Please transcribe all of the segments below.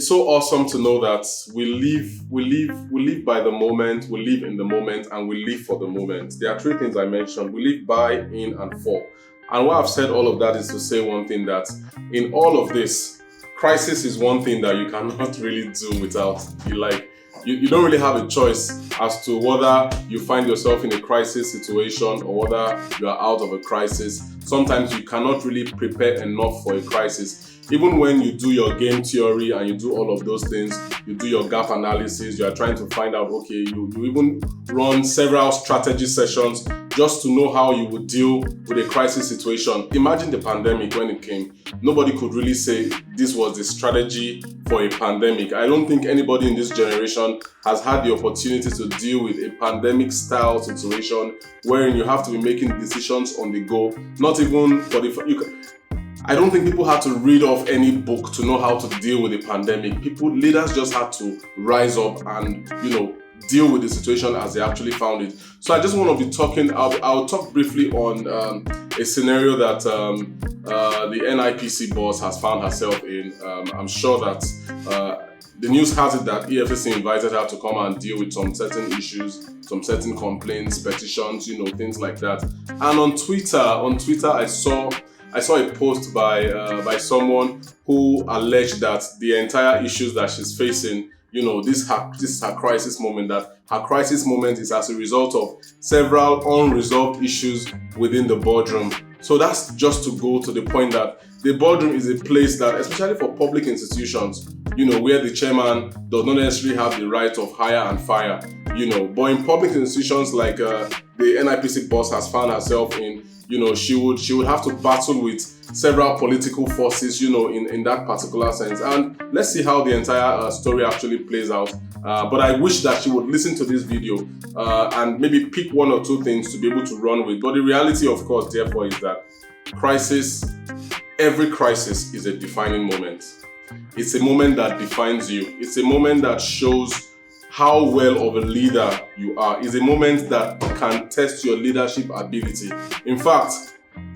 it's so awesome to know that we live by the moment, we live in the moment, and we live for the moment. There are three things I mentioned. We live by, in, and for. And why I've said all of that is to say one thing, that in all of this, crisis is one thing that you cannot really do without. You don't really have a choice as to whether you find yourself in a crisis situation or whether you are out of a crisis. Sometimes you cannot really prepare enough for a crisis. Even when you do your game theory and you do all of those things, you do your gap analysis, you are trying to find out, okay, you even run several strategy sessions just to know how you would deal with a crisis situation. Imagine the pandemic when it came. Nobody could really say this was the strategy for a pandemic. I don't think anybody in this generation has had the opportunity to deal with a pandemic style situation wherein you have to be making decisions on the go. Not even for I don't think people had to read off any book to know how to deal with a pandemic. Leaders just had to rise up and, deal with the situation as they actually found it. So I just want to be talking, I'll talk briefly on a scenario that the NIPC boss has found herself in. I'm sure that the news has it that EFCC invited her to come and deal with some certain issues, some certain complaints, petitions, things like that. And on Twitter, I saw a post by someone who alleged that the entire issues that she's facing, this is her crisis moment, that her crisis moment is as a result of several unresolved issues within the boardroom. So that's just to go to the point that the boardroom is a place that, especially for public institutions, where the chairman does not necessarily have the right of hire and fire, but in public institutions like the NIPC boss has found herself in, she would have to battle with several political forces, in that particular sense. And let's see how the entire story actually plays out. But I wish that she would listen to this video and maybe pick one or two things to be able to run with. But the reality, of course, therefore, is that every crisis is a defining moment. It's a moment that defines you. It's a moment that shows how well of a leader you are. It's a moment that can test your leadership ability. In fact,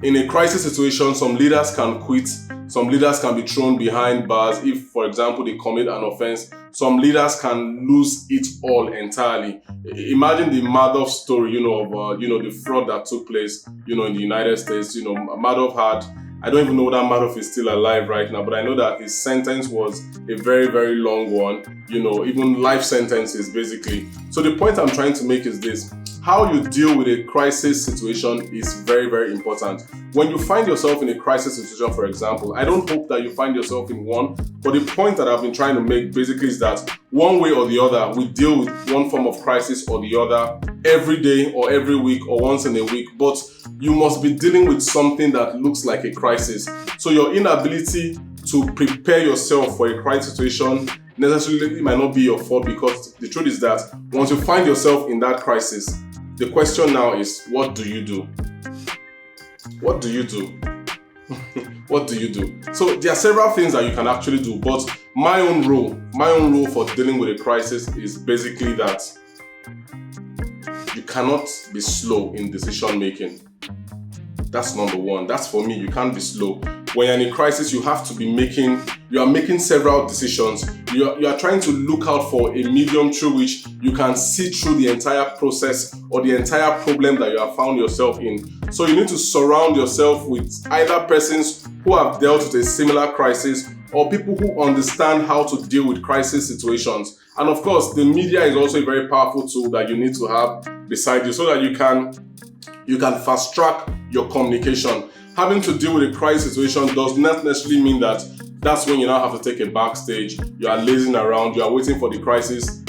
in a crisis situation, some leaders can quit. Some leaders can be thrown behind bars if, for example, they commit an offense. Some leaders can lose it all entirely. Imagine the Madoff story, of the fraud that took place, in the United States. Madoff had, I don't even know that Madoff is still alive right now, but I know that his sentence was a very, very long one, even life sentences basically. So the point I'm trying to make is this: how you deal with a crisis situation is very, very important. When you find yourself in a crisis situation, for example, I don't hope that you find yourself in one, but the point that I've been trying to make basically is that one way or the other, we deal with one form of crisis or the other every day or every week or once in a week, but you must be dealing with something that looks like a crisis. So your inability to prepare yourself for a crisis situation necessarily might not be your fault, because the truth is that once you find yourself in that crisis, the question now is, what do you do? What do you do? What do you do? So there are several things that you can actually do, but my own rule for dealing with a crisis is basically that you cannot be slow in decision making. That's number one. That's for me. You can't be slow. When you're in a crisis, you are making several decisions. You are trying to look out for a medium through which you can see through the entire process or the entire problem that you have found yourself in. So you need to surround yourself with either persons who have dealt with a similar crisis or people who understand how to deal with crisis situations. And of course, the media is also a very powerful tool that you need to have beside you so that you can fast track your communication. Having to deal with a crisis situation does not necessarily mean that that's when you now have to take a backstage. You are lazing around, you are waiting for the crisis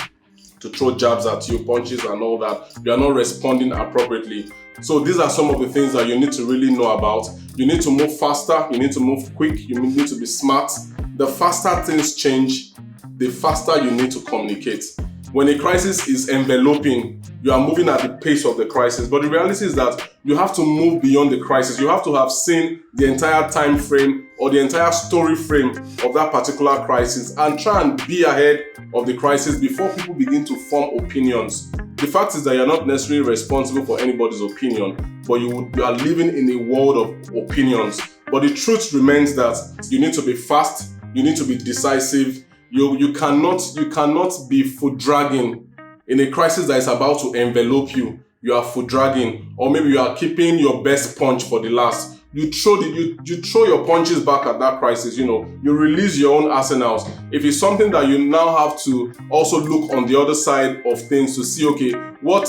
to throw jabs at you, punches and all that. You are not responding appropriately. So these are some of the things that you need to really know about. You need to move faster, you need to move quick, you need to be smart. The faster things change, the faster you need to communicate. When a crisis is enveloping, you are moving at the pace of the crisis. But the reality is that you have to move beyond the crisis. You have to have seen the entire time frame or the entire story frame of that particular crisis and try and be ahead of the crisis before people begin to form opinions. The fact is that you're not necessarily responsible for anybody's opinion, but you are living in a world of opinions. But the truth remains that you need to be fast, you need to be decisive, You cannot be foot dragging in a crisis that is about to envelop you. You are foot dragging, or maybe you are keeping your best punch for the last. You throw your punches back at that crisis. You release your own arsenals. If it's something that you now have to also look on the other side of things to see, okay, what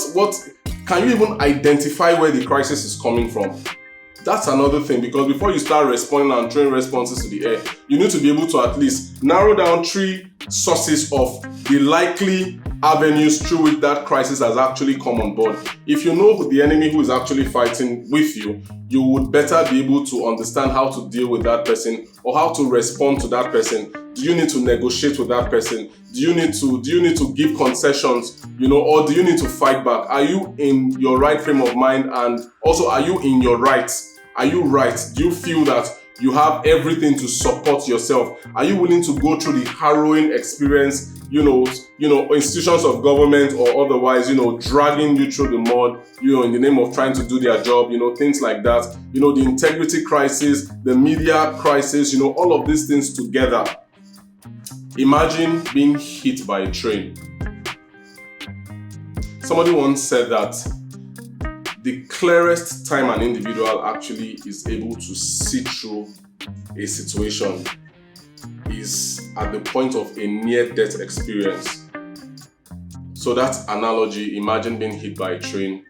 can you even identify where the crisis is coming from? That's another thing, because before you start responding and throwing responses to the air, you need to be able to at least narrow down 3 sources of the likely avenues through which that crisis has actually come on board. If you know the enemy who is actually fighting with you, you would better be able to understand how to deal with that person or how to respond to that person. Do you need to negotiate with that person? Do you need to give concessions, or do you need to fight back? Are you in your right frame of mind? And also, are you in your rights? Are you right? Do you feel that you have everything to support yourself? Are you willing to go through the harrowing experience, institutions of government or otherwise, dragging you through the mud, in the name of trying to do their job, things like that, the integrity crisis, the media crisis, all of these things together. Imagine being hit by a train. Somebody once said that the clearest time an individual actually is able to see through a situation is at the point of a near-death experience. So that analogy, imagine being hit by a train.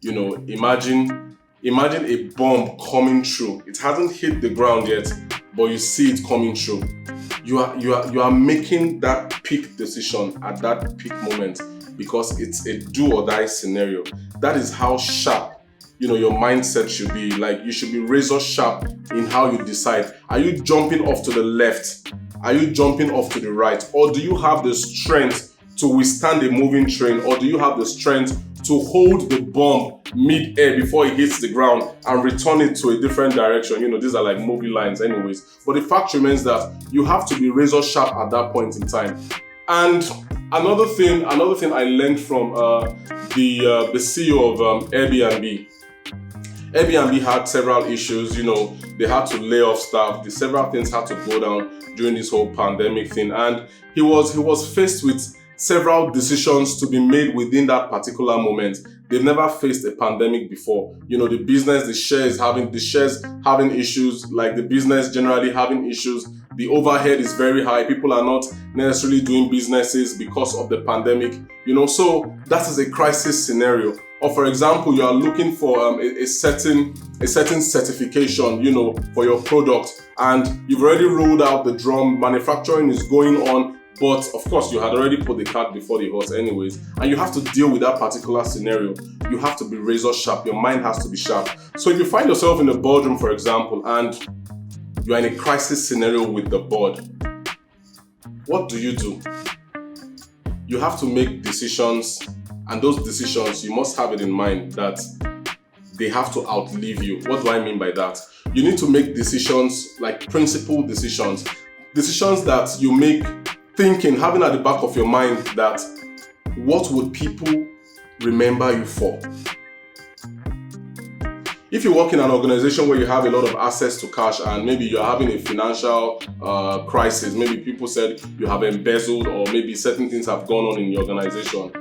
Imagine a bomb coming through. It hasn't hit the ground yet, but you see it coming through. You are making that peak decision at that peak moment because it's a do or die scenario. That is how sharp your mindset should be. Like, you should be razor sharp in how you decide. Are you jumping off to the left? Are you jumping off to the right? Or do you have the strength to withstand a moving train? Or do you have the strength to hold the bomb mid-air before it hits the ground and return it to a different direction? These are like movie lines anyways. But the fact remains that you have to be razor sharp at that point in time. And another thing I learned from the CEO of Airbnb. Airbnb had several issues. They had to lay off staff. Several things had to go down during this whole pandemic thing, and he was faced with several decisions to be made within that particular moment. They've never faced a pandemic before. The shares having issues, like the business generally having issues. The overhead is very high. People are not necessarily doing businesses because of the pandemic. So that is a crisis scenario. Or for example, you are looking for a certain certification, for your product, and you've already rolled out the drum. Manufacturing is going on, but of course you had already put the cart before the horse anyways, and you have to deal with that particular scenario. You have to be razor sharp. Your mind has to be sharp. So if you find yourself in a boardroom, for example, and you are in a crisis scenario with the board, what do? You have to make decisions. And those decisions, you must have it in mind that they have to outlive you. What do I mean by that? You need to make decisions, like principled decisions. Decisions that you make having at the back of your mind that what would people remember you for? If you work in an organization where you have a lot of access to cash and maybe you're having a financial crisis, maybe people said you have embezzled or maybe certain things have gone on in the organization,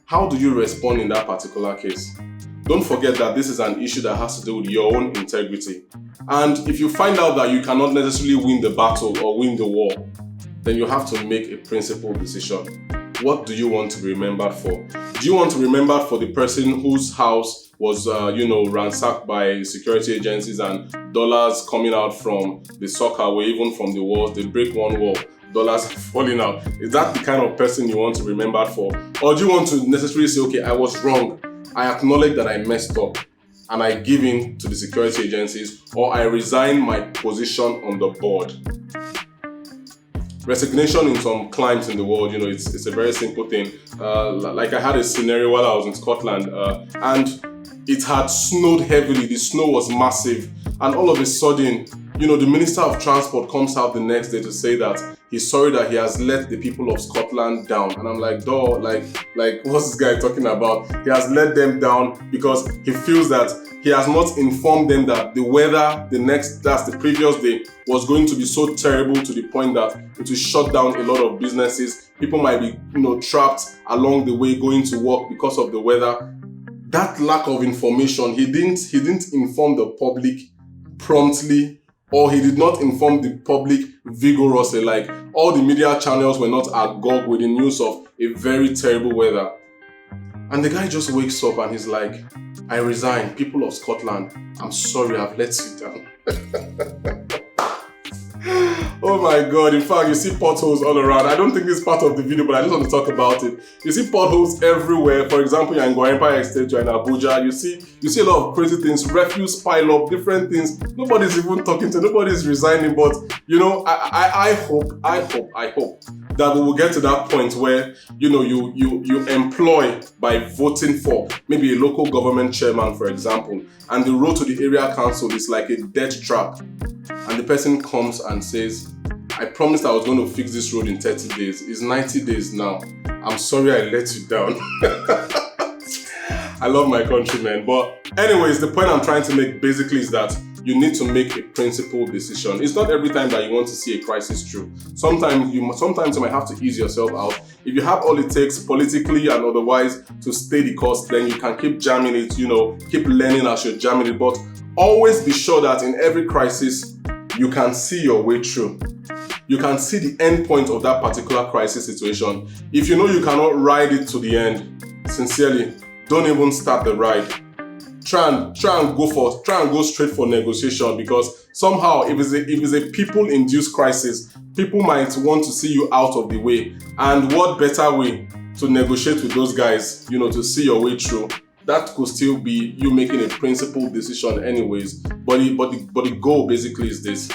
how do you respond in that particular case? Don't forget that this is an issue that has to do with your own integrity. And if you find out that you cannot necessarily win the battle or win the war, then you have to make a principled decision. What do you want to be remembered for? Do you want to be remembered for the person whose house was, ransacked by security agencies and dollars coming out from the soccer or even from the walls? They break one wall, dollars falling out. Is that the kind of person you want to be remembered for? Or do you want to necessarily say, okay, I was wrong. I acknowledge that I messed up and I give in to the security agencies, or I resign my position on the board? Resignation in some climes in the world, it's a very simple thing. Like I had a scenario while I was in Scotland, and it had snowed heavily. The snow was massive, and all of a sudden, the Minister of Transport comes out the next day to say that he's sorry that he has let the people of Scotland down. And I'm like, like what's this guy talking about? He has let them down because he feels that He has not informed them that the weather the previous day was going to be so terrible to the point that it will shut down a lot of businesses. People might be, trapped along the way going to work because of the weather. That lack of information, he didn't inform the public promptly, or he did not inform the public vigorously. Like, all the media channels were not agog with the news of a very terrible weather. And the guy just wakes up and he's like, I resign, people of Scotland, I'm sorry I've let you down. Oh my God, in fact, you see potholes all around. I don't think this is part of the video, but I just want to talk about it. You see potholes everywhere. For example, you're in Gwarinpa Estate, you're in Abuja, you see a lot of crazy things, refuse pile up, different things. Nobody's even talking to, nobody's resigning, but I hope that we will get to that point where you employ by voting for maybe a local government chairman, for example, and the road to the area council is like a death trap. And the person comes and says, I promised I was going to fix this road in 30 days. It's 90 days now. I'm sorry I let you down. I love my countrymen. But anyways, the point I'm trying to make basically is that you need to make a principled decision. It's not every time that you want to see a crisis through. Sometimes you might have to ease yourself out. If you have all it takes politically and otherwise to stay the course, then you can keep jamming it, keep learning as you're jamming it. But always be sure that in every crisis, you can see your way through. You can see the end point of that particular crisis situation. If you know you cannot ride it to the end, sincerely, don't even start the ride. Try and go straight for negotiation, because somehow if it's a people-induced crisis, people might want to see you out of the way. And what better way to negotiate with those guys, to see your way through? That could still be you making a principled decision anyways. But the goal basically is this.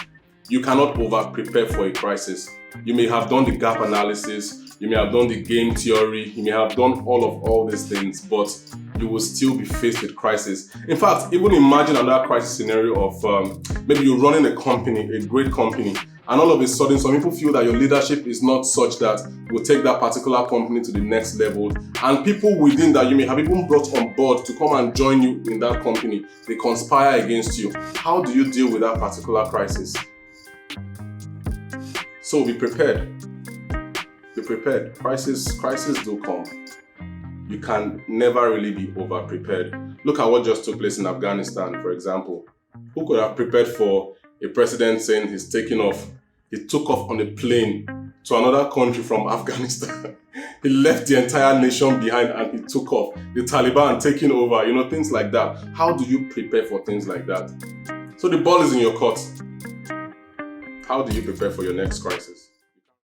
You cannot over-prepare for a crisis. You may have done the gap analysis, you may have done the game theory, you may have done all these things, but you will still be faced with crisis. In fact, even imagine another crisis scenario of maybe you're running a company, a great company, and all of a sudden some people feel that your leadership is not such that will take that particular company to the next level, and people within that you may have even brought on board to come and join you in that company, they conspire against you. How do you deal with that particular crisis? So be prepared. Be prepared. Crisis do come. You can never really be over prepared. Look at what just took place in Afghanistan, for example. Who could have prepared for a president saying he's taking off? He took off on a plane to another country from Afghanistan. He left the entire nation behind and he took off. The Taliban taking over, things like that. How do you prepare for things like that? So the ball is in your court. How do you prepare for your next crisis?